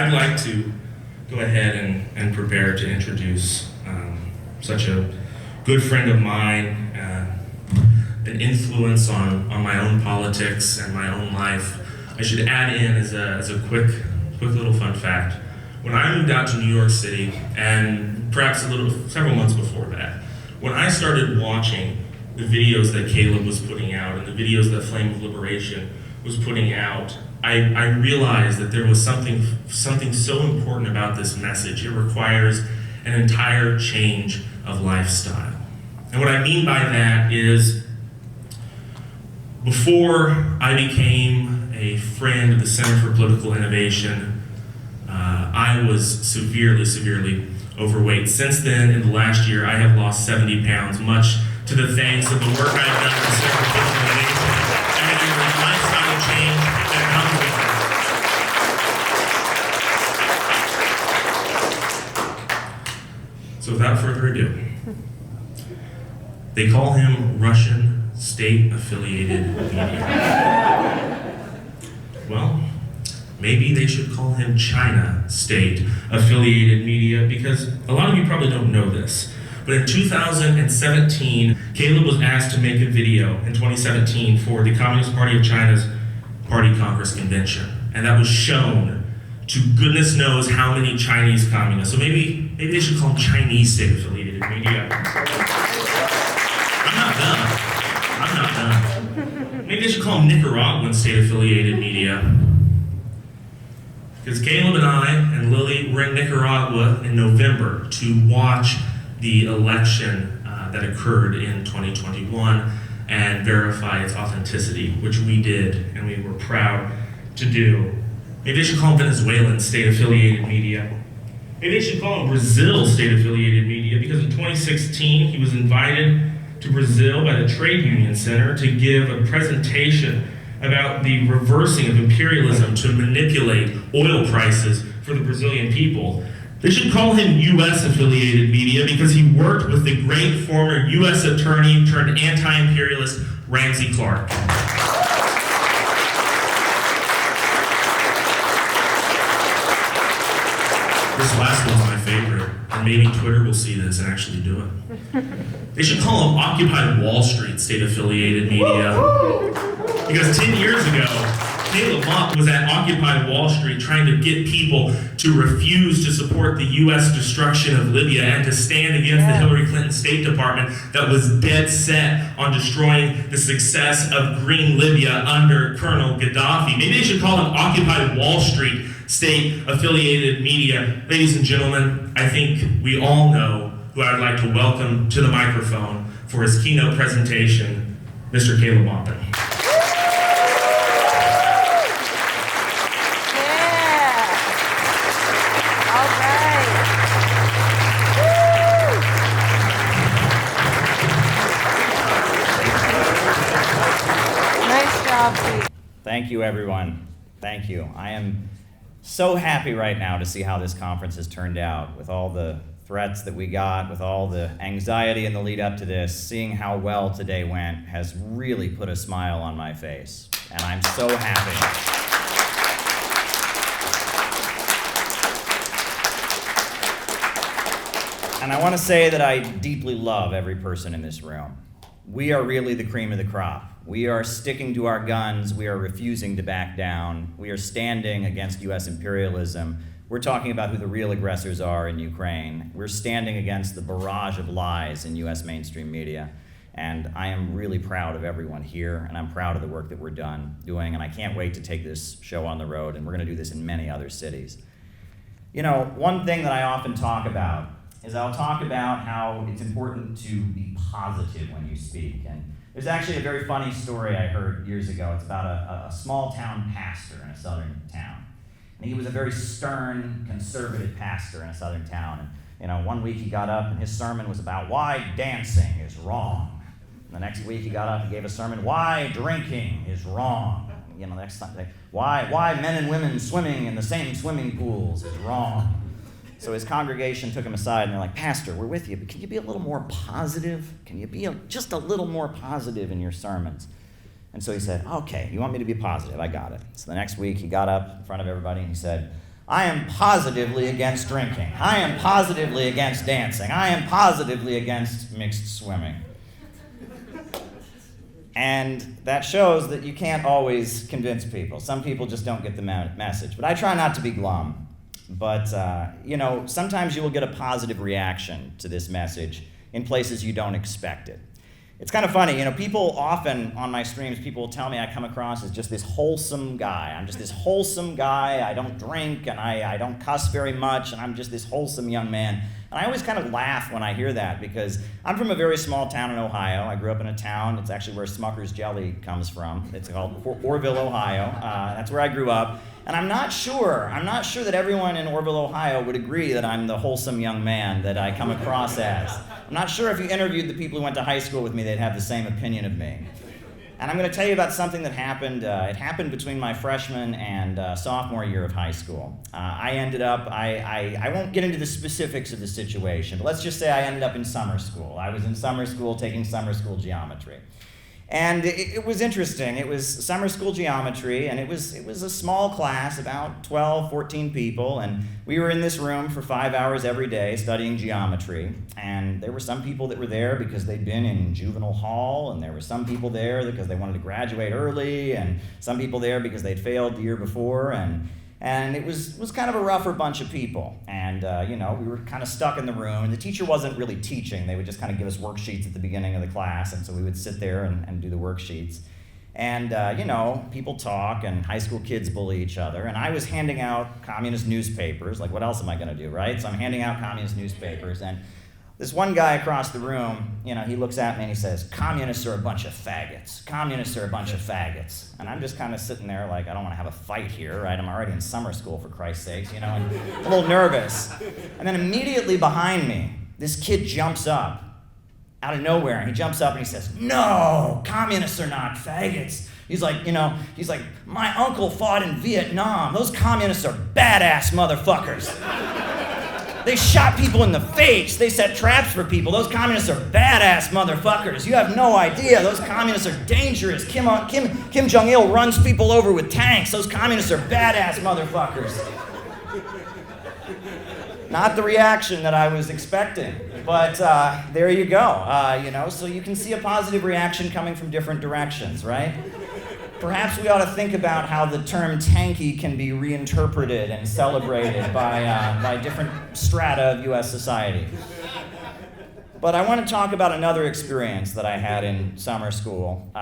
I'd like to go ahead and prepare to introduce such a good friend of mine, an influence on my own politics and my own life. I should add in as a quick little fun fact. When I moved out to New York City, and perhaps several months before that, when I started watching the videos that Caleb was putting out and the videos that Flame of Liberation was putting out, I realized that there was something so important about this message. It requires an entire change of lifestyle. And what I mean by that is, before I became a friend of the Center for Political Innovation, I was severely overweight. Since then, in the last year, I have lost 70 pounds, much to the thanks of the work I have done at the Center for Political Innovation and the lifestyle change that comes with it. So without further ado, they call him Russian state-affiliated media. Well, maybe they should call him China state-affiliated media, because a lot of you probably don't know this. But in 2017, Caleb was asked to make a video in 2017 for the Communist Party of China's Party Congress Convention. And that was shown to goodness knows how many Chinese communists. So maybe they should call him Chinese state-affiliated media. I'm not done. Maybe they should call him Nicaraguan state-affiliated media. Because Caleb and I and Lily were in Nicaragua in November to watch the election that occurred in 2021 and verify its authenticity, which we did, and we were proud to do. Maybe they should call him Venezuelan state-affiliated media. Maybe they should call him Brazil state-affiliated media, because in 2016 he was invited to Brazil by the Trade Union Center to give a presentation about the reversing of imperialism to manipulate oil prices for the Brazilian people. They should call him U.S.-affiliated media, because he worked with the great former U.S. attorney turned anti-imperialist Ramsey Clark. This last one's my favorite, and maybe Twitter will see this and actually do it. They should call him Occupy Wall Street state-affiliated media. Because 10 years ago, Caleb Maupin was at Occupy Wall Street trying to get people to refuse to support the U.S. destruction of Libya and to stand against the Hillary Clinton State Department that was dead set on destroying the success of Green Libya under Colonel Gaddafi. Maybe they should call him Occupy Wall Street state-affiliated media. Ladies and gentlemen, I think we all know who I would like to welcome to the microphone for his keynote presentation, Mr. Caleb Maupin. Thank you, everyone. Thank you. I am so happy right now to see how this conference has turned out, with all the threats that we got, with all the anxiety in the lead up to this. Seeing how well today went has really put a smile on my face, and I'm so happy. And I want to say that I deeply love every person in this room. We are really the cream of the crop. We are sticking to our guns. We are refusing to back down. We are standing against U.S. imperialism. We're talking about who the real aggressors are in Ukraine. We're standing against the barrage of lies in U.S. mainstream media. And I am really proud of everyone here, and I'm proud of the work that we're doing, and I can't wait to take this show on the road, and we're going to do this in many other cities. You know, one thing that I often talk about is I'll talk about how it's important to be positive when you speak. And there's actually a very funny story I heard years ago. It's about a small town pastor in a southern town. And he was a very stern, conservative pastor in a southern town. And, you know, one week he got up and his sermon was about why dancing is wrong. And the next week he got up and gave a sermon, why drinking is wrong. You know, next time, why men and women swimming in the same swimming pools is wrong. So his congregation took him aside and they're like, Pastor, we're with you, but can you be a little more positive? Can you be just a little more positive in your sermons? And so he said, okay, you want me to be positive? I got it. So the next week he got up in front of everybody and he said, I am positively against drinking. I am positively against dancing. I am positively against mixed swimming. And that shows that you can't always convince people. Some people just don't get the message. But I try not to be glum. But, sometimes you will get a positive reaction to this message in places you don't expect it. It's kind of funny, people often on my streams, people will tell me I come across as just this wholesome guy. I'm just this wholesome guy. I don't drink and I don't cuss very much, and I'm just this wholesome young man. And I always kind of laugh when I hear that, because I'm from a very small town in Ohio. I grew up in a town, it's actually where Smucker's Jelly comes from. It's called Orville, Ohio. That's where I grew up. And I'm not sure that everyone in Orville, Ohio would agree that I'm the wholesome young man that I come across as. I'm not sure if you interviewed the people who went to high school with me, they'd have the same opinion of me. And I'm going to tell you about something that happened. It happened between my freshman and sophomore year of high school. I ended up, I won't get into the specifics of the situation, but let's just say I ended up in summer school. I was in summer school taking summer school geometry. And it was interesting. It was summer school geometry, and it was a small class, about 12, 14 people, and we were in this room for 5 hours every day studying geometry. And there were some people that were there because they'd been in juvenile hall, and there were some people there because they wanted to graduate early, and some people there because they'd failed the year before, and it was kind of a rougher bunch of people. And, we were kind of stuck in the room, and the teacher wasn't really teaching. They would just kind of give us worksheets at the beginning of the class, and so we would sit there and do the worksheets. And, people talk, and high school kids bully each other, and I was handing out communist newspapers. Like, what else am I going to do, right? So I'm handing out communist newspapers, and this one guy across the room, he looks at me and he says, "Communists are a bunch of faggots. Communists are a bunch of faggots." And I'm just kind of sitting there like, I don't want to have a fight here, right? I'm already in summer school, for Christ's sakes, and I'm a little nervous. And then immediately behind me, this kid jumps up out of nowhere, and he jumps up and he says, "No, communists are not faggots." He's like, "My uncle fought in Vietnam. Those communists are badass motherfuckers. They shot people in the face. They set traps for people. Those communists are badass motherfuckers. You have no idea. Those communists are dangerous. Kim Jong-il runs people over with tanks. Those communists are badass motherfuckers." Not the reaction that I was expecting, but there you go. So you can see a positive reaction coming from different directions, right? Perhaps we ought to think about how the term tanky can be reinterpreted and celebrated by different strata of U.S. society. But I want to talk about another experience that I had in summer school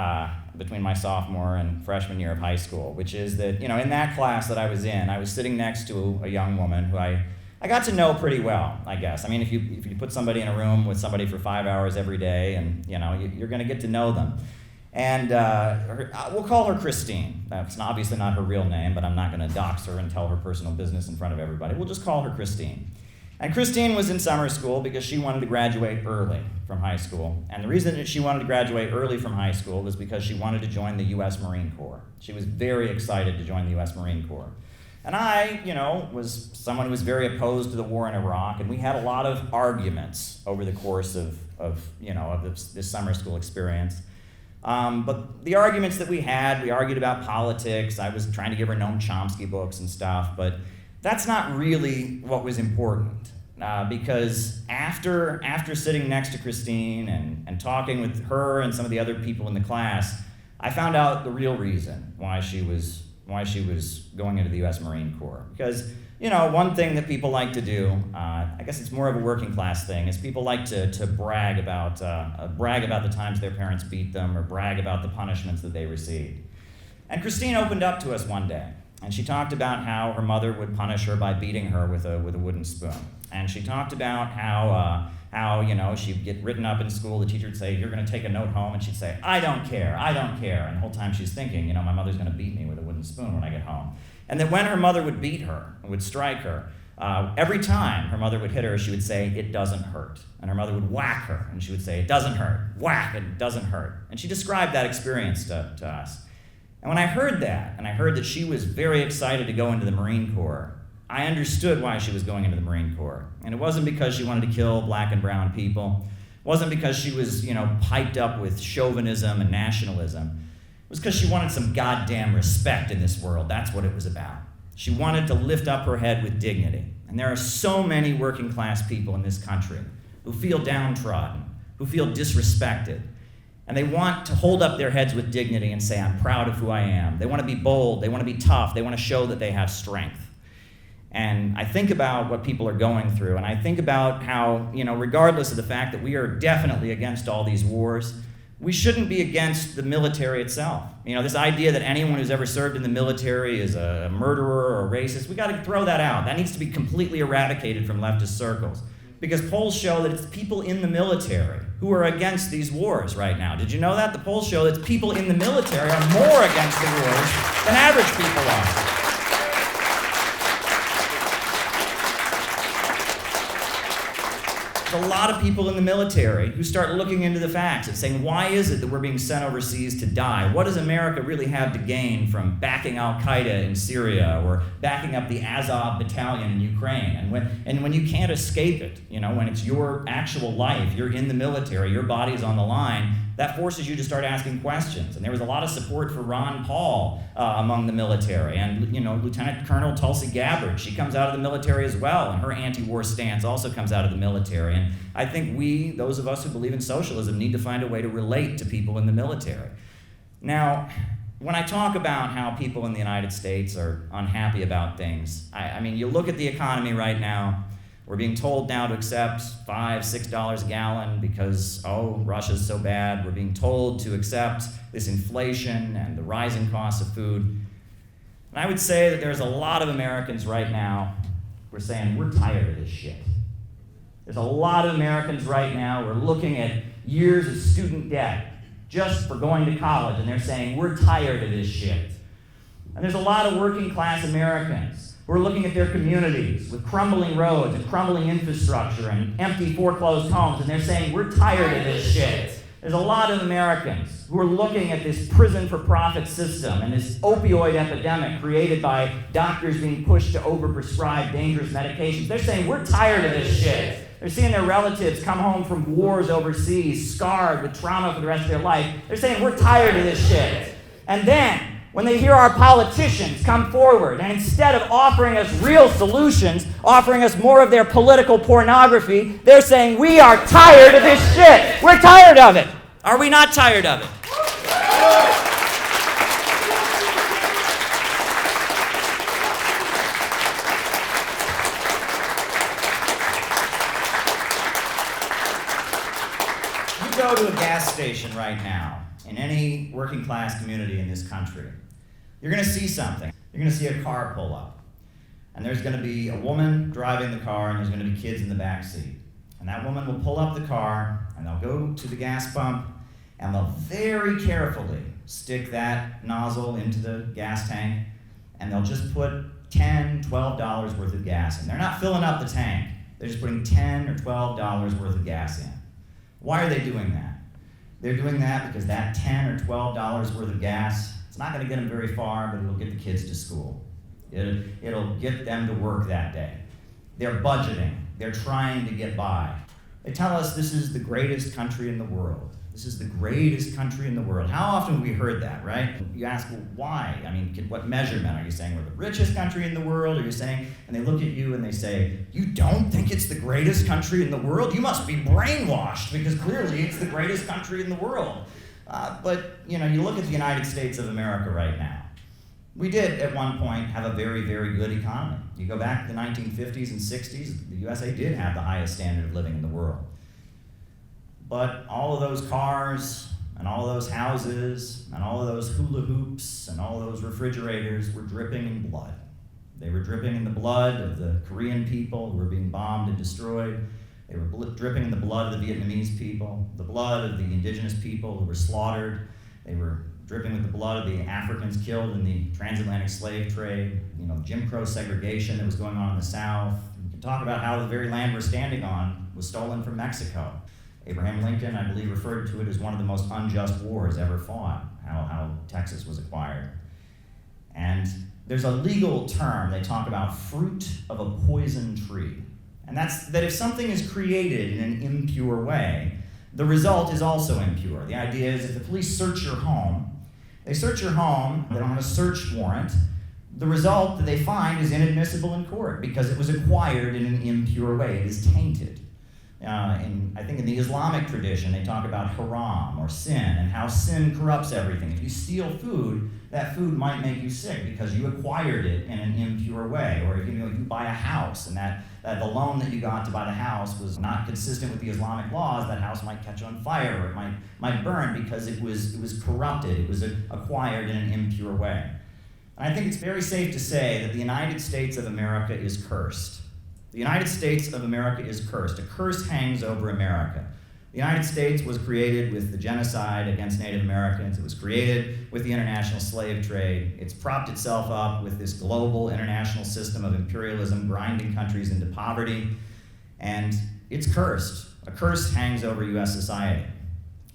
between my sophomore and freshman year of high school, which is that, in that class that I was in, I was sitting next to a young woman who I got to know pretty well, I guess. I mean, if you put somebody in a room with somebody for 5 hours every day, and, you're going to get to know them. And we'll call her Christine. That's obviously not her real name, but I'm not going to dox her and tell her personal business in front of everybody. We'll just call her Christine. And Christine was in summer school because she wanted to graduate early from high school. And the reason that she wanted to graduate early from high school was because she wanted to join the U.S. Marine Corps. She was very excited to join the U.S. Marine Corps. And I, was someone who was very opposed to the war in Iraq, and we had a lot of arguments over the course of this summer school experience. But the arguments that we argued about politics. I was trying to give her Noam Chomsky books and stuff, but that's not really what was important. Because after sitting next to Christine and talking with her and some of the other people in the class, I found out the real reason why she was going into the U.S. Marine Corps. Because, one thing that people like to do, I guess it's more of a working class thing, is people like to brag about the times their parents beat them, or brag about the punishments that they received. And Christine opened up to us one day, and she talked about how her mother would punish her by beating her with a wooden spoon. And she talked about how she'd get written up in school. The teacher would say, "You're going to take a note home," and she'd say, I don't care. And the whole time she's thinking, my mother's going to beat me with a wooden spoon when I get home. And that when her mother would beat her, would strike her, every time her mother would hit her, she would say, "It doesn't hurt." And her mother would whack her, and she would say, "It doesn't hurt." Whack, "It doesn't hurt." And she described that experience to us. And when I heard that, and I heard that she was very excited to go into the Marine Corps, I understood why she was going into the Marine Corps. And it wasn't because she wanted to kill black and brown people. It wasn't because she was, piped up with chauvinism and nationalism. It was because she wanted some goddamn respect in this world. That's what it was about. She wanted to lift up her head with dignity. And there are so many working class people in this country who feel downtrodden, who feel disrespected. And they want to hold up their heads with dignity and say, I'm proud of who I am. They want to be bold, they want to be tough, they want to show that they have strength. And I think about what people are going through, and I think about how, regardless of the fact that we are definitely against all these wars, we shouldn't be against the military itself. This idea that anyone who's ever served in the military is a murderer or a racist, we got to throw that out. That needs to be completely eradicated from leftist circles. Because polls show that it's people in the military who are against these wars right now. Did you know that? The polls show that people in the military are more against the wars than average people are. There's a lot of people in the military who start looking into the facts and saying, why is it that we're being sent overseas to die? What does America really have to gain from backing al-Qaeda in Syria or backing up the Azov battalion in Ukraine? And when you can't escape it, when it's your actual life, you're in the military, your body's on the line, that forces you to start asking questions. And there was a lot of support for Ron Paul among the military. And, Lieutenant Colonel Tulsi Gabbard, she comes out of the military as well, and her anti-war stance also comes out of the military. And I think we, those of us who believe in socialism, need to find a way to relate to people in the military. Now, when I talk about how people in the United States are unhappy about things, I mean, you look at the economy right now. We're being told now to accept $5, $6 a gallon because, Russia's so bad. We're being told to accept this inflation and the rising costs of food. And I would say that there's a lot of Americans right now who are saying, we're tired of this shit. There's a lot of Americans right now who are looking at years of student debt just for going to college, and they're saying, we're tired of this shit. And there's a lot of working class Americans who are looking at their communities with crumbling roads and crumbling infrastructure and empty foreclosed homes, and they're saying, we're tired of this shit. There's a lot of Americans who are looking at this prison-for-profit system and this opioid epidemic created by doctors being pushed to overprescribe dangerous medications. They're saying, we're tired of this shit. They're seeing their relatives come home from wars overseas, scarred with trauma for the rest of their life. They're saying, we're tired of this shit. And then, when they hear our politicians come forward and instead of offering us real solutions, offering us more of their political pornography, they're saying, we are tired of this shit. We're tired of it. Are we not tired of it? You go to a gas station right now in any working class community in this country, you're going to see something. You're going to see a car pull up. And there's going to be a woman driving the car, and there's going to be kids in the back seat. And that woman will pull up the car, and they'll go to the gas pump, and they'll very carefully stick that nozzle into the gas tank, and they'll just put $10, $12 worth of gas in. They're not filling up the tank. They're just putting $10 or $12 worth of gas in. Why are they doing that? They're doing that because that $10 or $12 worth of gas, it's not going to get them very far, but it'll get the kids to school. It'll get them to work that day. They're budgeting. They're trying to get by. They tell us this is the greatest country in the world. This is the greatest country in the world. How often have we heard that, right? You ask, well, why? I mean, what measurement? Are you saying we're the richest country in the world? Are you saying, and they look at you and they say, you don't think it's the greatest country in the world? You must be brainwashed because clearly it's the greatest country in the world. But you look at the United States of America right now. We did, at one point, have a very, very good economy. You go back to the 1950s and 60s, the USA did have the highest standard of living in the world. But all of those cars, and all of those houses, and all of those hula hoops, and all of those refrigerators were dripping in blood. They were dripping in the blood of the Korean people who were being bombed and destroyed. They were dripping in the blood of the Vietnamese people, the blood of the indigenous people who were slaughtered. They were dripping with the blood of the Africans killed in the transatlantic slave trade, Jim Crow segregation that was going on in the South. We can talk about how the very land we're standing on was stolen from Mexico. Abraham Lincoln, I believe, referred to it as one of the most unjust wars ever fought, how Texas was acquired. And there's a legal term, they talk about fruit of a poison tree. And that's that if something is created in an impure way, the result is also impure. The idea is if the police search your home, they search your home, they don't have a search warrant, the result that they find is inadmissible in court because it was acquired in an impure way. It is tainted. I think in the Islamic tradition, they talk about haram or sin and how sin corrupts everything. If you steal food, that food might make you sick because you acquired it in an impure way. Or if you buy a house and that the loan that you got to buy the house was not consistent with the Islamic laws, that house might catch on fire or it might burn because it was corrupted. It was acquired in an impure way. And I think it's very safe to say that the United States of America is cursed. The United States of America is cursed. A curse hangs over America. The United States was created with the genocide against Native Americans. It was created with the international slave trade. It's propped itself up with this global international system of imperialism, grinding countries into poverty. And it's cursed. A curse hangs over U.S. society.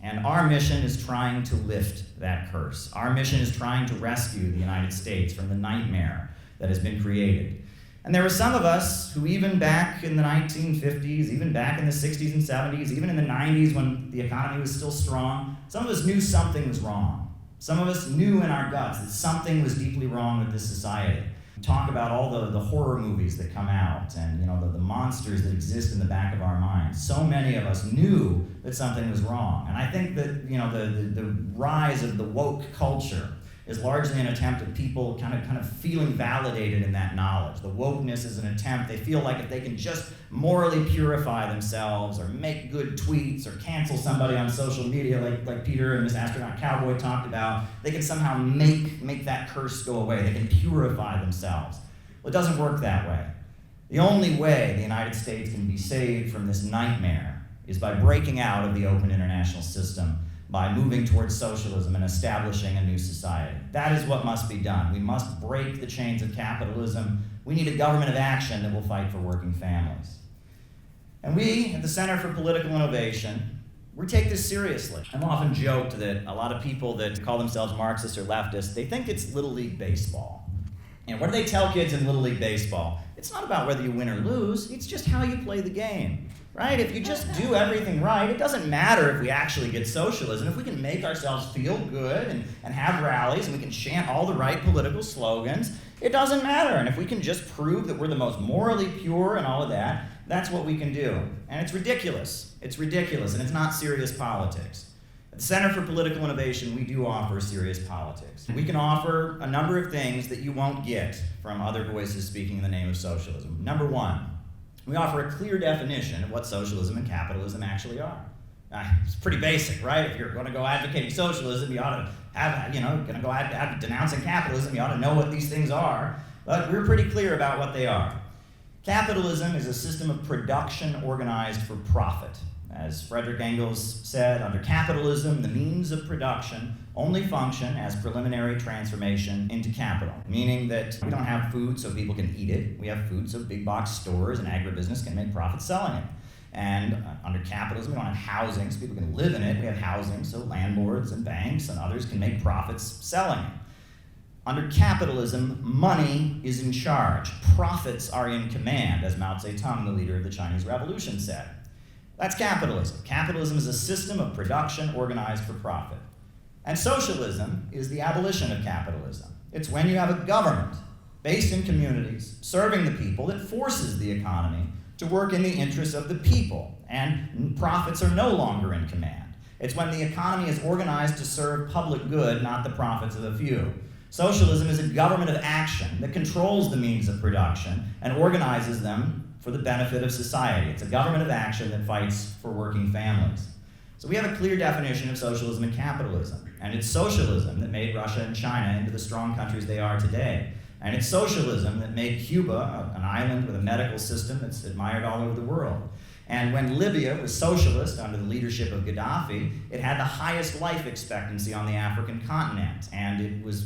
And our mission is trying to lift that curse. Our mission is trying to rescue the United States from the nightmare that has been created. And there were some of us who even back in the 1950s, even back in the 60s and 70s, even in the 90s when the economy was still strong, some of us knew something was wrong. Some of us knew in our guts that something was deeply wrong with this society. We talk about all the horror movies that come out and the monsters that exist in the back of our minds. So many of us knew that something was wrong. And I think that the rise of the woke culture is largely an attempt at people kind of feeling validated in that knowledge. The wokeness is an attempt. They feel like if they can just morally purify themselves or make good tweets or cancel somebody on social media like Peter and Miss Astronaut Cowboy talked about, they can somehow make that curse go away. They can purify themselves. Well, it doesn't work that way. The only way the United States can be saved from this nightmare is by breaking out of the open international system, by moving towards socialism and establishing a new society. That is what must be done. We must break the chains of capitalism. We need a government of action that will fight for working families. And we, at the Center for Political Innovation, we take this seriously. I've often joked that a lot of people that call themselves Marxists or leftists, they think it's Little League Baseball. And what do they tell kids in Little League Baseball? It's not about whether you win or lose, it's just how you play the game. Right? If you just do everything right, it doesn't matter if we actually get socialism. If we can make ourselves feel good and have rallies and we can chant all the right political slogans, it doesn't matter. And if we can just prove that we're the most morally pure and all of that, that's what we can do. And it's ridiculous. It's ridiculous, and it's not serious politics. At the Center for Political Innovation, we do offer serious politics. We can offer a number of things that you won't get from other voices speaking in the name of socialism. Number one, we offer a clear definition of what socialism and capitalism actually are. It's pretty basic, right? If you're going to go advocating socialism, you ought to have, going to go denouncing capitalism, you ought to know what these things are. But we're pretty clear about what they are. Capitalism is a system of production organized for profit. As Frederick Engels said, under capitalism, the means of production only function as preliminary transformation into capital, meaning that we don't have food so people can eat it. We have food so big box stores and agribusiness can make profits selling it. And under capitalism, we don't have housing so people can live in it. We have housing so landlords and banks and others can make profits selling it. Under capitalism, money is in charge. Profits are in command, as Mao Zedong, the leader of the Chinese Revolution, said. That's capitalism. Capitalism is a system of production organized for profit. And socialism is the abolition of capitalism. It's when you have a government based in communities, serving the people, that forces the economy to work in the interests of the people, and profits are no longer in command. It's when the economy is organized to serve public good, not the profits of a few. Socialism is a government of action that controls the means of production and organizes them for the benefit of society. It's a government of action that fights for working families. So we have a clear definition of socialism and capitalism. And it's socialism that made Russia and China into the strong countries they are today. And it's socialism that made Cuba an island with a medical system that's admired all over the world. And when Libya was socialist under the leadership of Gaddafi, it had the highest life expectancy on the African continent, and it was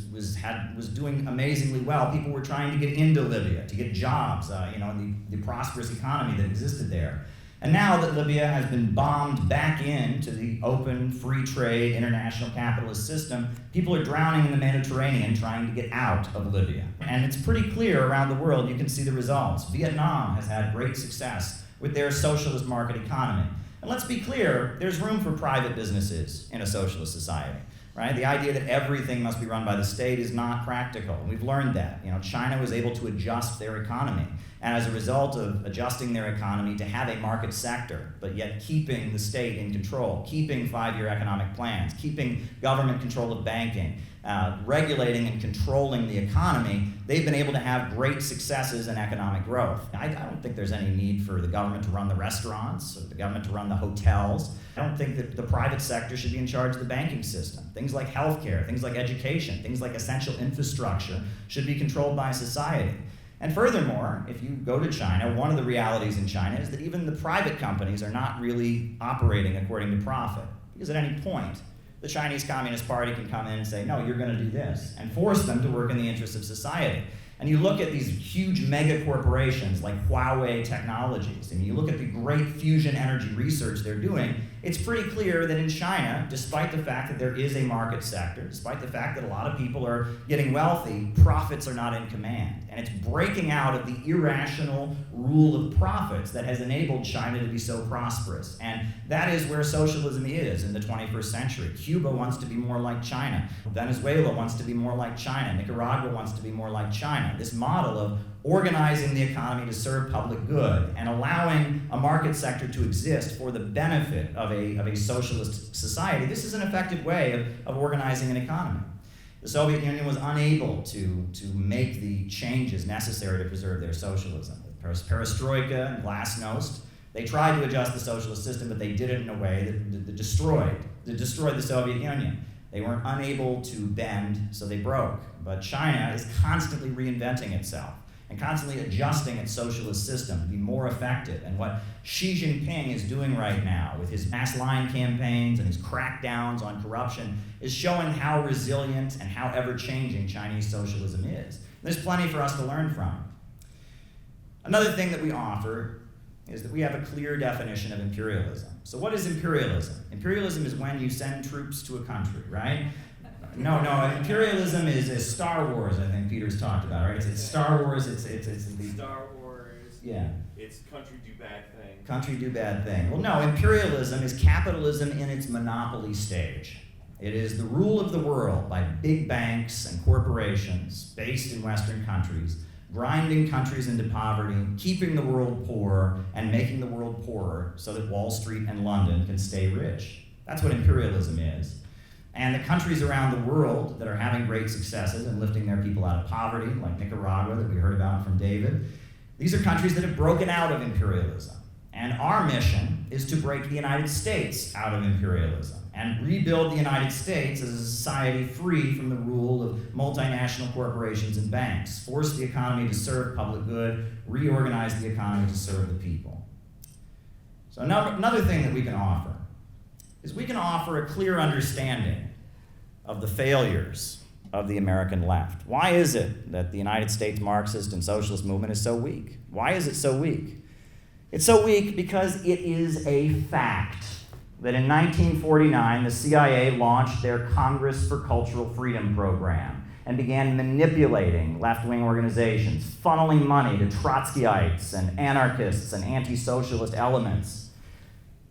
doing amazingly well. People were trying to get into Libya to get jobs, in the prosperous economy that existed there. And now that Libya has been bombed back into the open, free trade, international capitalist system, people are drowning in the Mediterranean trying to get out of Libya. And it's pretty clear around the world, you can see the results. Vietnam has had great success with their socialist market economy. And let's be clear, there's room for private businesses in a socialist society. right? The idea that everything must be run by the state is not practical. We've learned that. China was able to adjust their economy, and as a result of adjusting their economy to have a market sector, but yet keeping the state in control, keeping 5-year economic plans, keeping government control of banking, regulating and controlling the economy, they've been able to have great successes in economic growth. I don't think there's any need for the government to run the restaurants or the government to run the hotels. I don't think that the private sector should be in charge of the banking system. Things like healthcare, things like education, things like essential infrastructure should be controlled by society. And furthermore, if you go to China, one of the realities in China is that even the private companies are not really operating according to profit. Because at any point, the Chinese Communist Party can come in and say, no, you're going to do this, and force them to work in the interests of society. And you look at these huge mega corporations like Huawei Technologies, and you look at the great fusion energy research they're doing, it's pretty clear that in China, despite the fact that there is a market sector, despite the fact that a lot of people are getting wealthy, profits are not in command. And it's breaking out of the irrational rule of profits that has enabled China to be so prosperous. And that is where socialism is in the 21st century. Cuba wants to be more like China. Venezuela wants to be more like China. Nicaragua wants to be more like China. This model of organizing the economy to serve public good and allowing a market sector to exist for the benefit of a socialist society, this is an effective way of organizing an economy. The Soviet Union was unable to make the changes necessary to preserve their socialism. Perestroika and glasnost, they tried to adjust the socialist system, but they did it in a way that destroyed the Soviet Union. They weren't unable to bend, so they broke. But China is constantly reinventing itself and constantly adjusting its socialist system to be more effective. And what Xi Jinping is doing right now with his mass line campaigns and his crackdowns on corruption is showing how resilient and how ever-changing Chinese socialism is. There's plenty for us to learn from. Another thing that we offer is that we have a clear definition of imperialism. So what is imperialism? Imperialism is when you send troops to a country, right? No, imperialism is Star Wars, I think Peter's talked about, right? It's Star Wars, it's the... Star Wars. Yeah. It's country do bad thing. Country do bad thing. Well, no, imperialism is capitalism in its monopoly stage. It is the rule of the world by big banks and corporations based in Western countries, grinding countries into poverty, keeping the world poor, and making the world poorer so that Wall Street and London can stay rich. That's what imperialism is. And the countries around the world that are having great successes and lifting their people out of poverty, like Nicaragua that we heard about from David, these are countries that have broken out of imperialism. And our mission is to break the United States out of imperialism and rebuild the United States as a society free from the rule of multinational corporations and banks, force the economy to serve public good, reorganize the economy to serve the people. So another thing that we can offer is we can offer a clear understanding of the failures of the American left. Why is it that the United States Marxist and socialist movement is so weak? Why is it so weak? It's so weak because it is a fact that in 1949, the CIA launched their Congress for Cultural Freedom program and began manipulating left-wing organizations, funneling money to Trotskyites and anarchists and anti-socialist elements.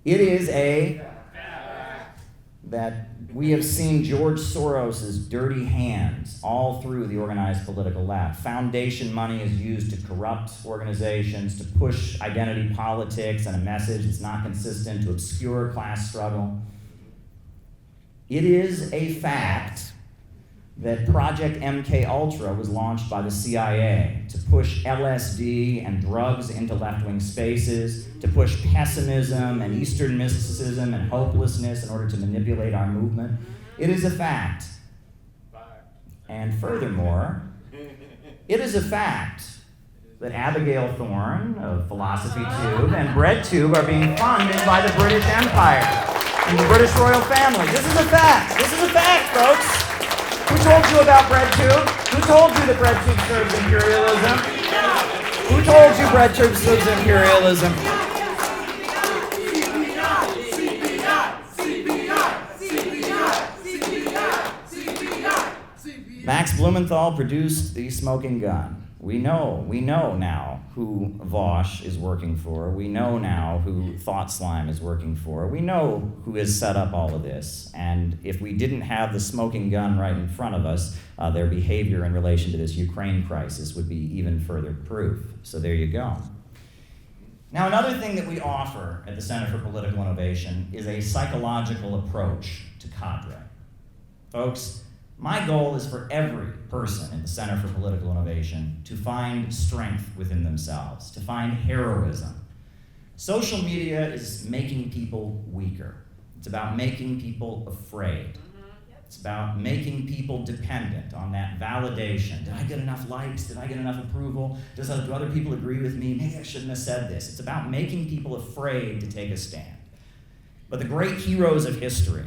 It is a fact that we have seen George Soros's dirty hands all through the organized political left. Foundation money is used to corrupt organizations, to push identity politics and a message that's not consistent, to obscure class struggle. It is a fact that Project MKUltra was launched by the CIA to push LSD and drugs into left-wing spaces, to push pessimism and Eastern mysticism and hopelessness in order to manipulate our movement. It is a fact. And furthermore, it is a fact that Abigail Thorne of Philosophy Tube and Bread Tube are being funded by the British Empire and the British royal family. This is a fact. This is a fact, folks. Who told you about Bread Tube? Who told you that Bread Tube serves imperialism? Who told you Bread Tube serves imperialism? Max Blumenthal produced the smoking gun. We know now who Vosh is working for. We know now who Thought Slime is working for. We know who has set up all of this. And if we didn't have the smoking gun right in front of us, their behavior in relation to this Ukraine crisis would be even further proof. So there you go. Now, another thing that we offer at the Center for Political Innovation is a psychological approach to cadre. Folks, my goal is for every person in the Center for Political Innovation to find strength within themselves, to find heroism. Social media is making people weaker. It's about making people afraid. It's about making people dependent on that validation. Did I get enough likes? Did I get enough approval? Do other people agree with me? Maybe I shouldn't have said this. It's about making people afraid to take a stand. But the great heroes of history,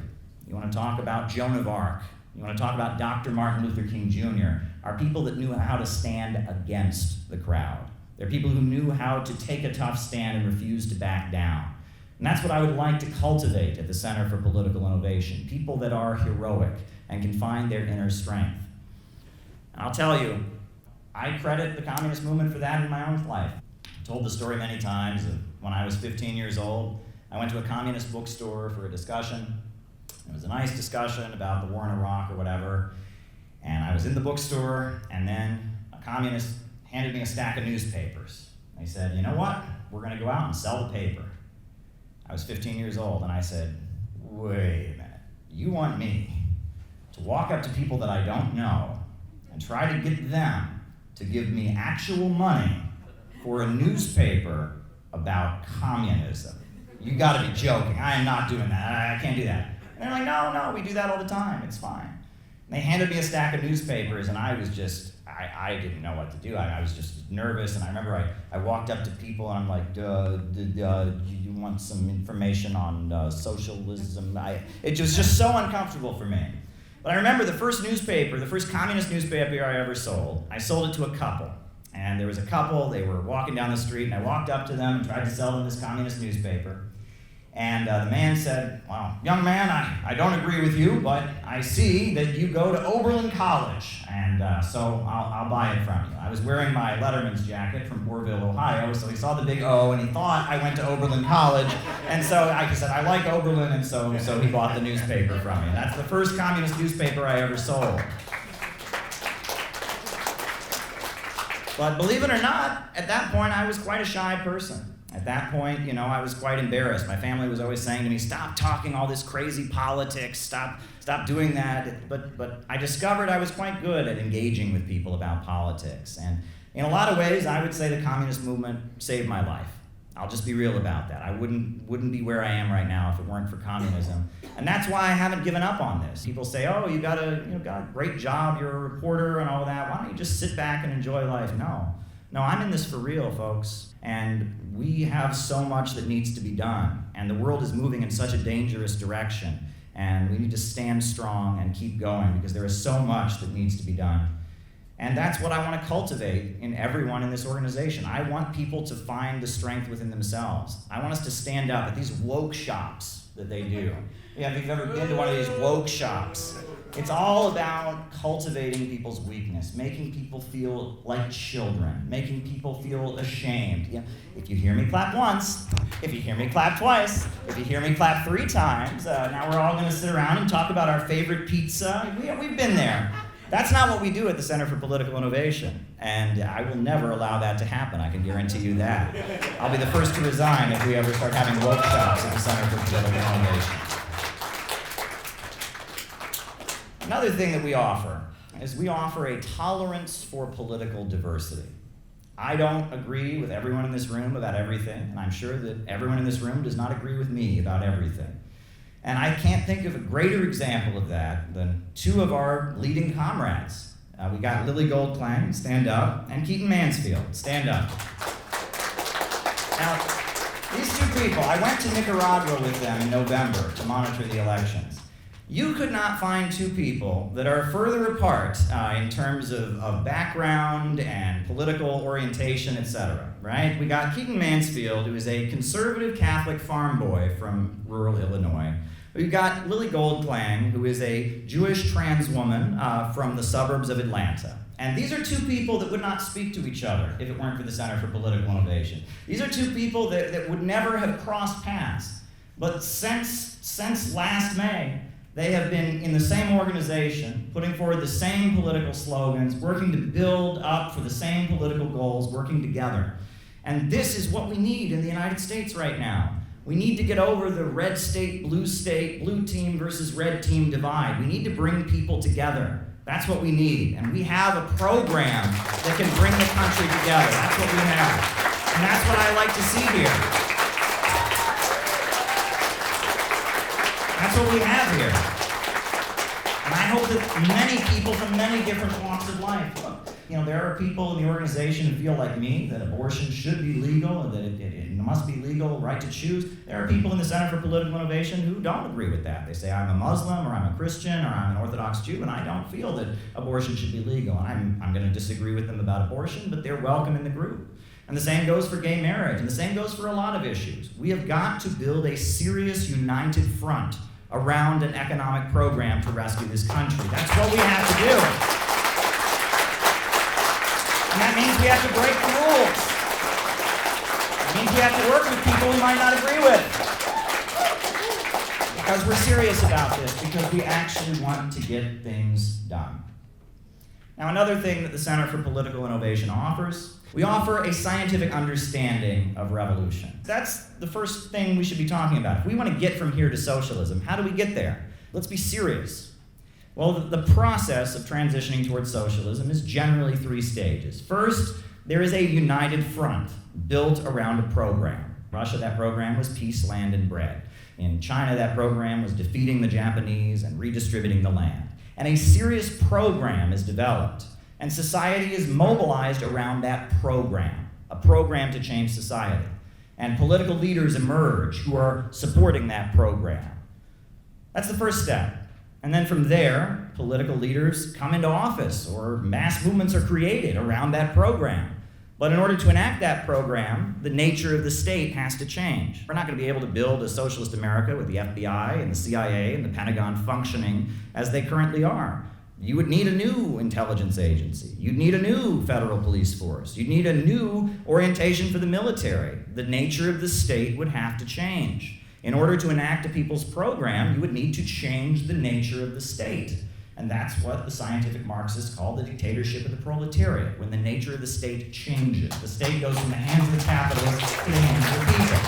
you want to talk about Joan of Arc, you want to talk about Dr. Martin Luther King Jr., are people that knew how to stand against the crowd. They're people who knew how to take a tough stand and refuse to back down. And that's what I would like to cultivate at the Center for Political Innovation, people that are heroic and can find their inner strength. And I'll tell you, I credit the communist movement for that in my own life. I've told the story many times of when I was 15 years old, I went to a communist bookstore for a discussion. It was a nice discussion about the war in Iraq or whatever. And I was in the bookstore, and then a communist handed me a stack of newspapers. They said, you know what? We're going to go out and sell the paper. I was 15 years old, and I said, wait a minute. You want me to walk up to people that I don't know and try to get them to give me actual money for a newspaper about communism? You got to be joking. I am not doing that. I can't do that. And they're like, no, we do that all the time. It's fine. And they handed me a stack of newspapers, and I was just, I didn't know what to do. I was just nervous, and I remember I walked up to people, and I'm like, you want some information on socialism? It was just so uncomfortable for me. But I remember the first communist newspaper I ever sold, I sold it to a couple. And there was a couple, they were walking down the street, and I walked up to them and tried to sell them this communist newspaper. And the man said, well, young man, I don't agree with you, but I see that you go to Oberlin College, and so I'll buy it from you. I was wearing my Letterman's jacket from Warville, Ohio, so he saw the big O, and he thought I went to Oberlin College, and so I said, I like Oberlin, and so he bought the newspaper from me. That's the first communist newspaper I ever sold. But believe it or not, at that point, I was quite a shy person. At that point, I was quite embarrassed. My family was always saying to me, stop talking all this crazy politics, stop doing that. But I discovered I was quite good at engaging with people about politics. And in a lot of ways, I would say the communist movement saved my life. I'll just be real about that. I wouldn't be where I am right now if it weren't for communism. And that's why I haven't given up on this. People say, oh, you got a great job, you're a reporter and all that. Why don't you just sit back and enjoy life? No, I'm in this for real, folks. And we have so much that needs to be done. And the world is moving in such a dangerous direction. And we need to stand strong and keep going because there is so much that needs to be done. And that's what I want to cultivate in everyone in this organization. I want people to find the strength within themselves. I want us to stand up at these woke shops that they do. Yeah, if you've ever been to one of these woke shops, it's all about cultivating people's weakness, making people feel like children, making people feel ashamed. Yeah. If you hear me clap once, if you hear me clap twice, if you hear me clap 3 times, now we're all going to sit around and talk about our favorite pizza. We've been there. That's not what we do at the Center for Political Innovation, and I will never allow that to happen. I can guarantee you that. I'll be the first to resign if we ever start having woke shops at the Center for Political Innovation. Another thing that we offer is we offer a tolerance for political diversity. I don't agree with everyone in this room about everything, and I'm sure that everyone in this room does not agree with me about everything. And I can't think of a greater example of that than 2 of our leading comrades. We got Lily Goldklang, stand up, and Keaton Mansfield, stand up. Now, these 2 people, I went to Nicaragua with them in November to monitor the elections. You could not find 2 people that are further apart in terms of background and political orientation, etc., right? We got Keaton Mansfield, who is a conservative Catholic farm boy from rural Illinois. We've got Lily Goldklang, who is a Jewish trans woman from the suburbs of Atlanta. And these are two people that would not speak to each other if it weren't for the Center for Political Innovation. These are two people that would never have crossed paths. But since last May, they have been in the same organization, putting forward the same political slogans, working to build up for the same political goals, working together. And this is what we need in the United States right now. We need to get over the red state, blue team versus red team divide. We need to bring people together. That's what we need. And we have a program that can bring the country together. That's what we have. And that's what I like to see here. That's what we have here. And I hope that many people from many different walks of life, look, there are people in the organization who feel like me, that abortion should be legal, and that it must be legal, right to choose. There are people in the Center for Political Innovation who don't agree with that. They say, I'm a Muslim, or I'm a Christian, or I'm an Orthodox Jew, and I don't feel that abortion should be legal. And I'm going to disagree with them about abortion, but they're welcome in the group. And the same goes for gay marriage, and the same goes for a lot of issues. We have got to build a serious, united front around an economic program to rescue this country. That's what we have to do. And that means we have to break the rules. It means we have to work with people we might not agree with. Because we're serious about this, because we actually want to get things done. Now, another thing that the Center for Political Innovation offers, we offer a scientific understanding of revolution. That's the first thing we should be talking about. If we want to get from here to socialism, how do we get there? Let's be serious. Well, the process of transitioning towards socialism is generally 3 stages. First, there is a united front built around a program. In Russia, that program was peace, land, and bread. In China, that program was defeating the Japanese and redistributing the land. And a serious program is developed, and society is mobilized around that program, a program to change society. And political leaders emerge who are supporting that program. That's the first step. And then from there, political leaders come into office, or mass movements are created around that program. But in order to enact that program, the nature of the state has to change. We're not going to be able to build a socialist America with the FBI and the CIA and the Pentagon functioning as they currently are. You would need a new intelligence agency. You'd need a new federal police force. You'd need a new orientation for the military. The nature of the state would have to change. In order to enact a people's program, you would need to change the nature of the state. And that's what the scientific Marxists call the dictatorship of the proletariat, when the nature of the state changes. The state goes from the hands of the capitalists to the hands of the people.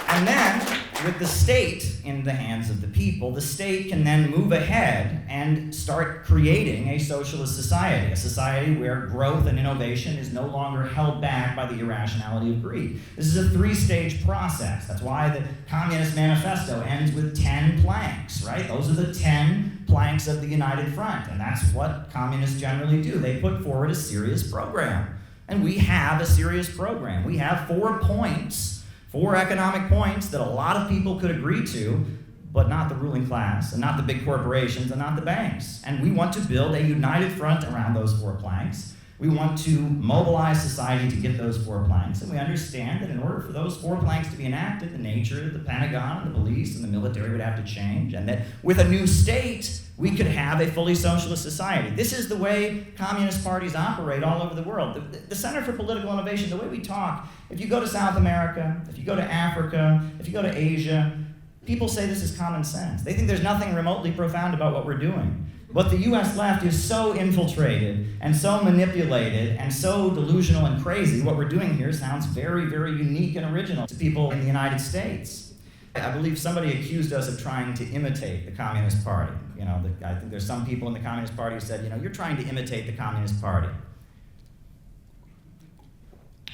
And then, with the state in the hands of the people, the state can then move ahead and start creating a socialist society, a society where growth and innovation is no longer held back by the irrationality of greed. This is a 3-stage process. That's why the Communist Manifesto ends with 10 planks, right? Those are the 10 planks of the United Front, and that's what communists generally do. They put forward a serious program, and we have a serious program. We have 4 points, 4 economic points that a lot of people could agree to, but not the ruling class, and not the big corporations, and not the banks. And we want to build a united front around those 4 planks. We want to mobilize society to get those 4 planks, and we understand that in order for those 4 planks to be enacted, the nature of the Pentagon, and the police, and the military would have to change, and that with a new state, we could have a fully socialist society. This is the way communist parties operate all over the world. The Center for Political Innovation, the way we talk, if you go to South America, if you go to Africa, if you go to Asia, people say this is common sense. They think there's nothing remotely profound about what we're doing. But the US left is so infiltrated and so manipulated and so delusional and crazy. What we're doing here sounds very, very unique and original to people in the United States. I believe somebody accused us of trying to imitate the Communist Party. I think there's some people in the Communist Party who said, you're trying to imitate the Communist Party.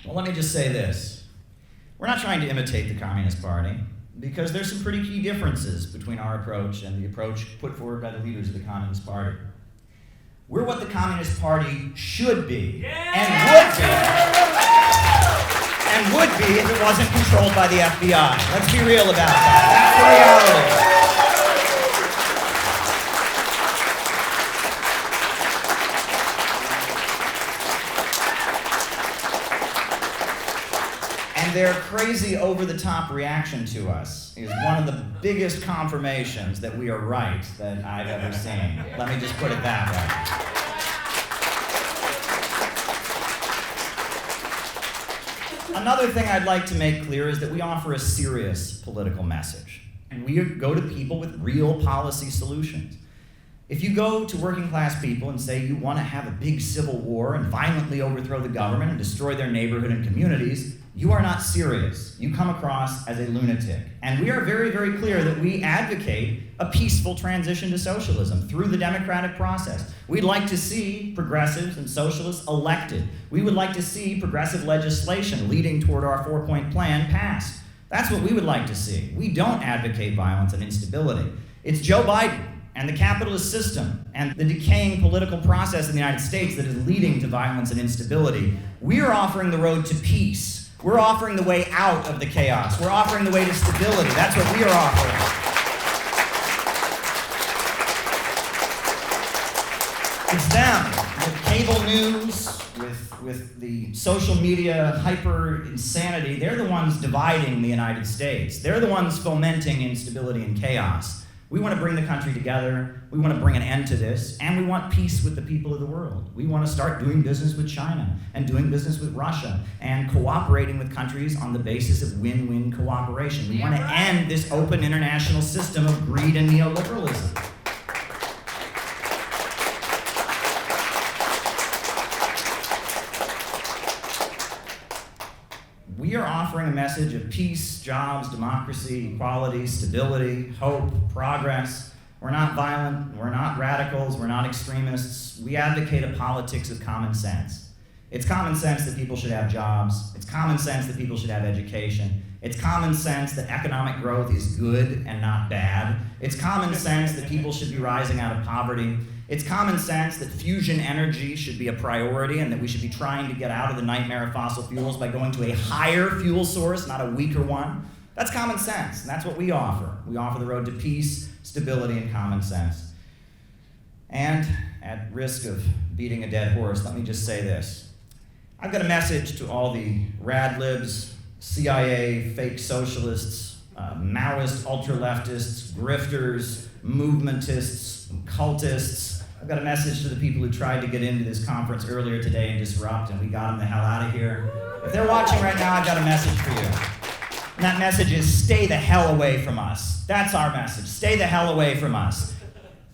Well, let me just say this. We're not trying to imitate the Communist Party, because there's some pretty key differences between our approach and the approach put forward by the leaders of the Communist Party. We're what the Communist Party should be, and would be if it wasn't controlled by the FBI. Let's be real about that. That's the reality. And And their crazy over-the-top reaction to us is one of the biggest confirmations that we are right that I've ever seen. Let me just put it that way. Another thing I'd like to make clear is that we offer a serious political message. And we go to people with real policy solutions. If you go to working class people and say you want to have a big civil war and violently overthrow the government and destroy their neighborhood and communities, you are not serious. You come across as a lunatic. And we are very, very clear that we advocate a peaceful transition to socialism through the democratic process. We'd like to see progressives and socialists elected. We would like to see progressive legislation leading toward our 4-point plan passed. That's what we would like to see. We don't advocate violence and instability. It's Joe Biden and the capitalist system and the decaying political process in the United States that is leading to violence and instability. We are offering the road to peace. We're offering the way out of the chaos. We're offering the way to stability. That's what we are offering. It's them, with cable news, with the social media hyper insanity. They're the ones dividing the United States. They're the ones fomenting instability and chaos. We want to bring the country together. We want to bring an end to this. And we want peace with the people of the world. We want to start doing business with China and doing business with Russia and cooperating with countries on the basis of win-win cooperation. We want to end this open international system of greed and neoliberalism. We are offering a message of peace, jobs, democracy, equality, stability, hope, progress. We're not violent, we're not radicals, we're not extremists. We advocate a politics of common sense. It's common sense that people should have jobs. It's common sense that people should have education. It's common sense that economic growth is good and not bad. It's common sense that people should be rising out of poverty. It's common sense that fusion energy should be a priority and that we should be trying to get out of the nightmare of fossil fuels by going to a higher fuel source, not a weaker one. That's common sense, and that's what we offer. We offer the road to peace, stability, and common sense. And at risk of beating a dead horse, let me just say this. I've got a message to all the rad libs, CIA, fake socialists, Maoist ultra-leftists, grifters, movementists, cultists. I've got a message to the people who tried to get into this conference earlier today and disrupt, and we got them the hell out of here. If they're watching right now, I've got a message for you. And that message is stay the hell away from us. That's our message. Stay the hell away from us.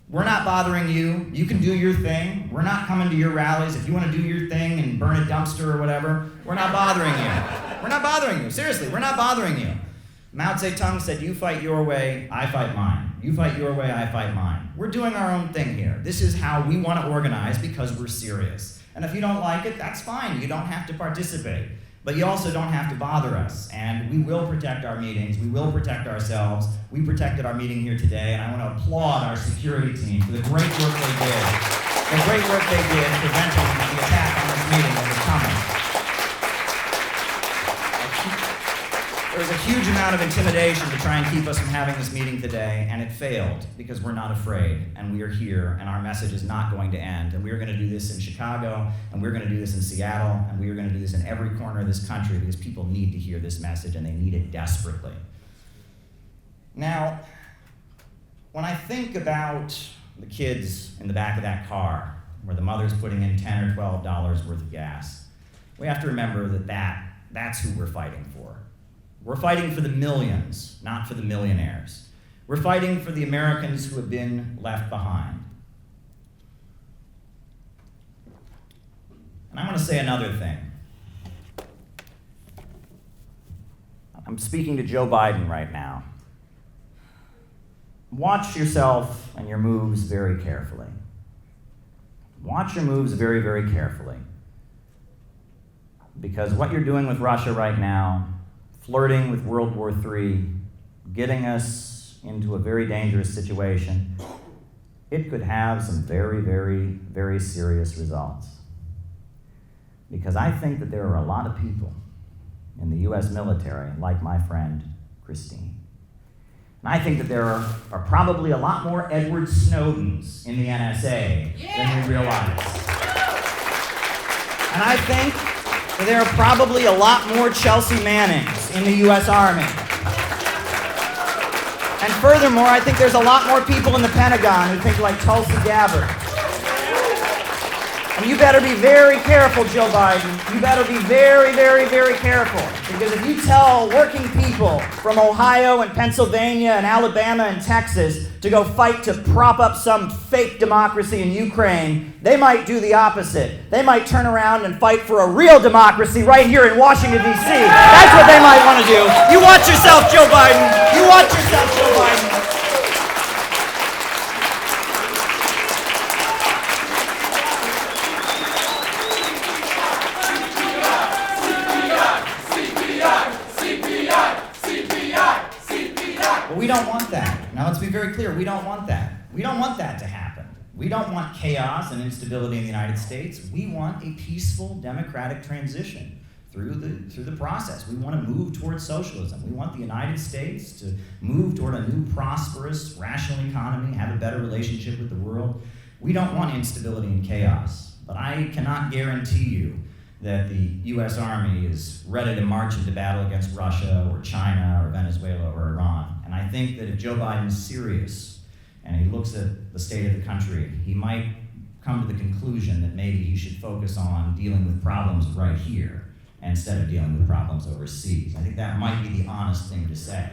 We're not bothering you. You can do your thing. We're not coming to your rallies. If you want to do your thing and burn a dumpster or whatever, we're not bothering you. We're not bothering you. Seriously, we're not bothering you. Mao Zedong said, you fight your way, I fight mine. You fight your way, I fight mine. We're doing our own thing here. This is how we want to organize because we're serious. And if you don't like it, that's fine. You don't have to participate. But you also don't have to bother us. And we will protect our meetings. We will protect ourselves. We protected our meeting here today, and I want to applaud our security team for the great work they did. The great work they did preventing the attack on this meeting that was coming. There was a huge amount of intimidation to try and keep us from having this meeting today, and it failed because we're not afraid, and we are here, and our message is not going to end. And we are going to do this in Chicago, and we're going to do this in Seattle, and we are going to do this in every corner of this country because people need to hear this message, and they need it desperately. Now, when I think about the kids in the back of that car, where the mother's putting in $10 or $12 worth of gas, we have to remember that's who we're fighting for. We're fighting for the millions, not for the millionaires. We're fighting for the Americans who have been left behind. And I want to say another thing. I'm speaking to Joe Biden right now. Watch yourself and your moves very carefully. Watch your moves very, very carefully. Because what you're doing with Russia right now, flirting with World War III, getting us into a very dangerous situation, it could have some very, very, very serious results. Because I think that there are a lot of people in the U.S. military, like my friend Christine. And I think that there are probably a lot more Edward Snowdens in the NSA than we realize. And I think there are probably a lot more Chelsea Mannings in the U.S. Army. And furthermore, I think there's a lot more people in the Pentagon who think like Tulsi Gabbard. And you better be very careful, Joe Biden. You better be very, very, very careful. Because if you tell working people from Ohio and Pennsylvania and Alabama and Texas to go fight to prop up some fake democracy in Ukraine, they might do the opposite. They might turn around and fight for a real democracy right here in Washington, D.C. That's what they might want to do. You watch yourself, Joe Biden. You watch yourself, Joe Biden. We don't want that. Now let's be very clear, we don't want that. We don't want that to happen. We don't want chaos and instability in the United States. We want a peaceful democratic transition through the process. We want to move towards socialism. We want the United States to move toward a new prosperous, rational economy, have a better relationship with the world. We don't want instability and chaos. But I cannot guarantee you that the U.S. Army is ready to march into battle against Russia or China or Venezuela or Iran. And I think that if Joe Biden's serious and he looks at the state of the country, he might come to the conclusion that maybe he should focus on dealing with problems right here instead of dealing with problems overseas. I think that might be the honest thing to say.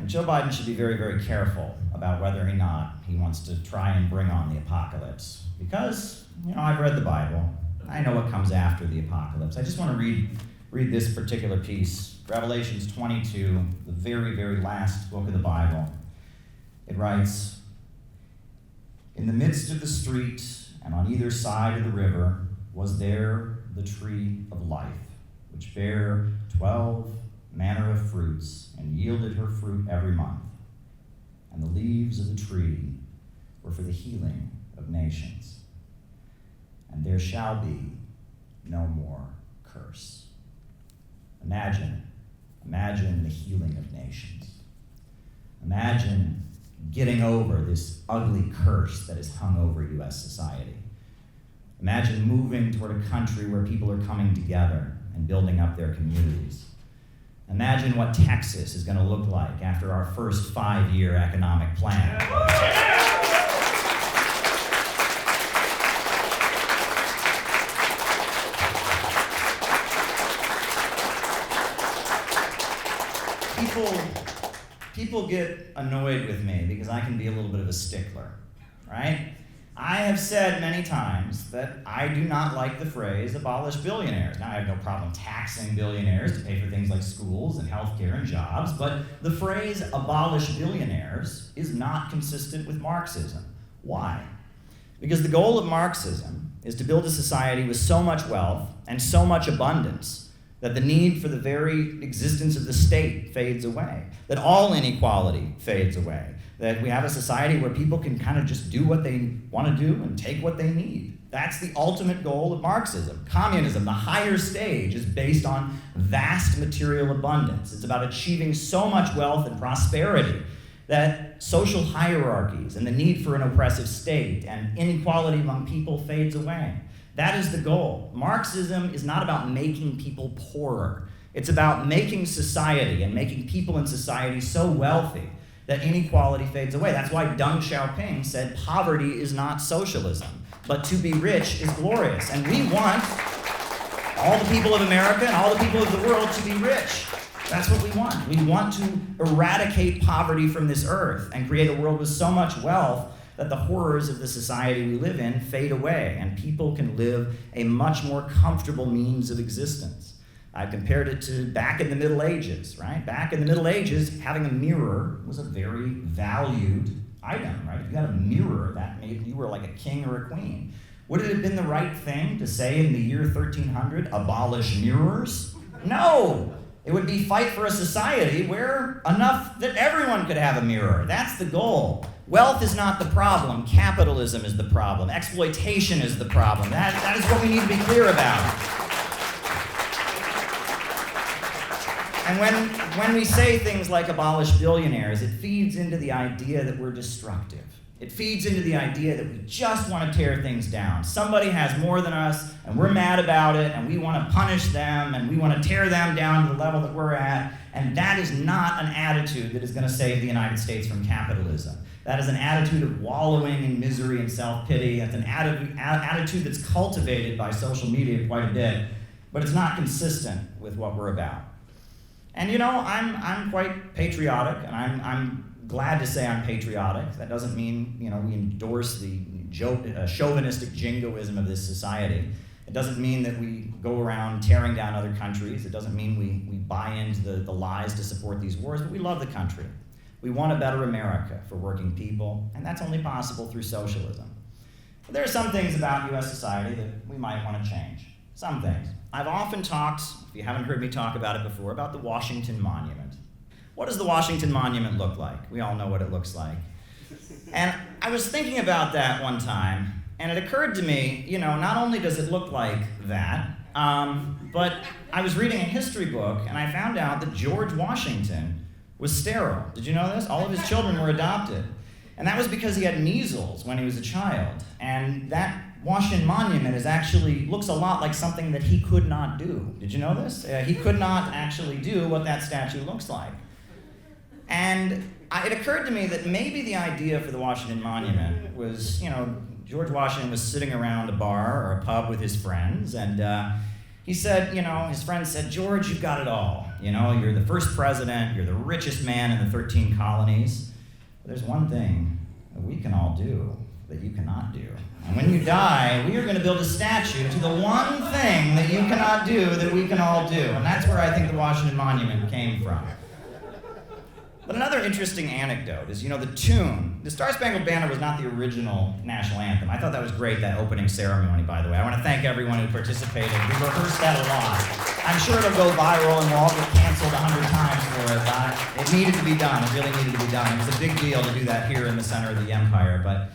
Joe Biden should be very, very careful about whether or not he wants to try and bring on the apocalypse. Because, I've read the Bible. I know what comes after the apocalypse. I just want to read this particular piece, Revelations 22, the very, very last book of the Bible. It writes, "In the midst of the street and on either side of the river was there the tree of life, which bare 12 manner of fruits, and yielded her fruit every month. And the leaves of the tree were for the healing of nations. And there shall be no more curse." Imagine the healing of nations. Imagine getting over this ugly curse that has hung over U.S. society. Imagine moving toward a country where people are coming together and building up their communities. Imagine what Texas is going to look like after our first 5-year economic plan. People get annoyed with me because I can be a little bit of a stickler, right? I have said many times that I do not like the phrase abolish billionaires. Now, I have no problem taxing billionaires to pay for things like schools and healthcare and jobs, but the phrase abolish billionaires is not consistent with Marxism. Why? Because the goal of Marxism is to build a society with so much wealth and so much abundance that the need for the very existence of the state fades away, that all inequality fades away, that we have a society where people can kind of just do what they want to do and take what they need. That's the ultimate goal of Marxism. Communism, the higher stage, is based on vast material abundance. It's about achieving so much wealth and prosperity that social hierarchies and the need for an oppressive state and inequality among people fades away. That is the goal. Marxism is not about making people poorer. It's about making society and making people in society so wealthy that inequality fades away. That's why Deng Xiaoping said poverty is not socialism, but to be rich is glorious. And we want all the people of America and all the people of the world to be rich. That's what we want. We want to eradicate poverty from this earth and create a world with so much wealth that the horrors of the society we live in fade away and people can live a much more comfortable means of existence. I've compared it to back in the Middle Ages, right? Back in the Middle Ages, having a mirror was a very valued item, right? If you had a mirror, that made you were like a king or a queen. Would it have been the right thing to say in the year 1300, abolish mirrors? No! It would be fight for a society where enough that everyone could have a mirror. That's the goal. Wealth is not the problem. Capitalism is the problem. Exploitation is the problem. That is what we need to be clear about. And when we say things like abolish billionaires, it feeds into the idea that we're destructive. It feeds into the idea that we just want to tear things down. Somebody has more than us, and we're mad about it, and we want to punish them, and we want to tear them down to the level that we're at. And that is not an attitude that is going to save the United States from capitalism. That is an attitude of wallowing in misery and self-pity. It's an attitude that's cultivated by social media quite a bit, but it's not consistent with what we're about. And you know, I'm quite patriotic, and I'm glad to say I'm patriotic. That doesn't mean, you know, we endorse the chauvinistic jingoism of this society. It doesn't mean that we go around tearing down other countries. It doesn't mean we buy into the lies to support these wars, but we love the country. We want a better America for working people, and that's only possible through socialism. But there are some things about U.S. society that we might want to change. Some things. I've often talked, if you haven't heard me talk about it before, about the Washington Monument. What does the Washington Monument look like? We all know what it looks like. And I was thinking about that one time, and it occurred to me, you know, not only does it look like that, but I was reading a history book, and I found out that George Washington was sterile. Did you know this? All of his children were adopted. And that was because he had measles when he was a child. And that Washington Monument looks a lot like something that he could not do. Did you know this? He could not actually do what that statue looks like. And it occurred to me that maybe the idea for the Washington Monument was, you know, George Washington was sitting around a bar or a pub with his friends, and he said, you know, his friend said, George, you've got it all. You know, you're the first president, you're the richest man in the 13 colonies. But there's one thing that we can all do that you cannot do. And when you die, we are going to build a statue to the one thing that you cannot do that we can all do. And that's where I think the Washington Monument came from. But another interesting anecdote is, you know, the tune. The Star Spangled Banner was not the original national anthem. I thought that was great, that opening ceremony, by the way. I want to thank everyone who participated. We rehearsed that a lot. I'm sure it'll go viral and we'll all get canceled 100 times for it, but it needed to be done. It really needed to be done. It was a big deal to do that here in the center of the empire. But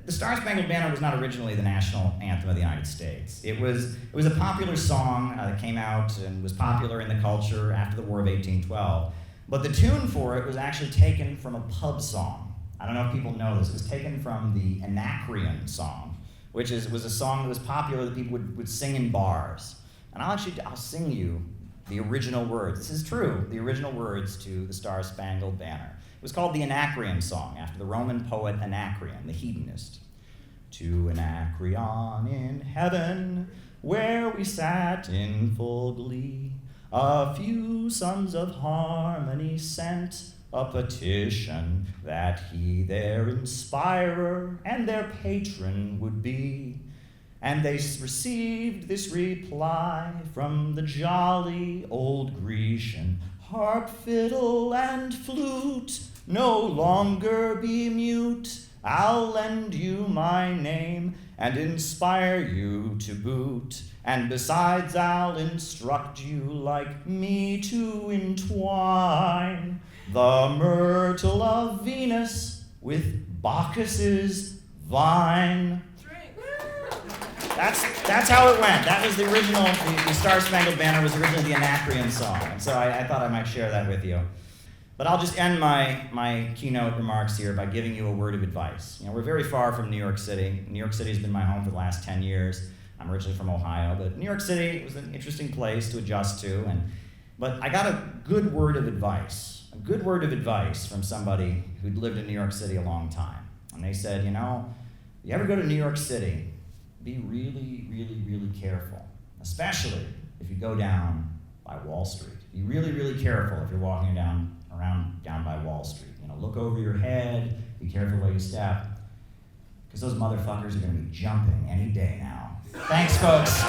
the Star Spangled Banner was not originally the national anthem of the United States. It was a popular song that came out and was popular in the culture after the War of 1812. But the tune for it was actually taken from a pub song. I don't know if people know this. It was taken from the Anacreon song, which was a song that was popular that people would sing in bars. And I'll sing you the original words. This is true, the original words to the Star Spangled Banner. It was called the Anacreon song, after the Roman poet Anacreon, the hedonist. To Anacreon in heaven, where we sat in full glee, a few sons of harmony sent a petition that he their inspirer and their patron would be. And they received this reply from the jolly old Grecian, harp, fiddle, and flute, no longer be mute. I'll lend you my name and inspire you to boot. And besides, I'll instruct you like me to entwine the myrtle of Venus with Bacchus's vine. That's how it went. That was the original, the Star Spangled Banner was originally the Anacreon song. And so I thought I might share that with you. But I'll just end my keynote remarks here by giving you a word of advice. You know, we're very far from New York City. New York City has been my home for the last 10 years. I'm originally from Ohio, but New York City was an interesting place to adjust to. But I got a good word of advice from somebody who'd lived in New York City a long time. And they said, you know, if you ever go to New York City, be really, really, really careful, especially if you go down by Wall Street. Be really, really careful if you're walking down by Wall Street. You know, look over your head, be careful where you step, because those motherfuckers are going to be jumping any day now. Thanks, folks.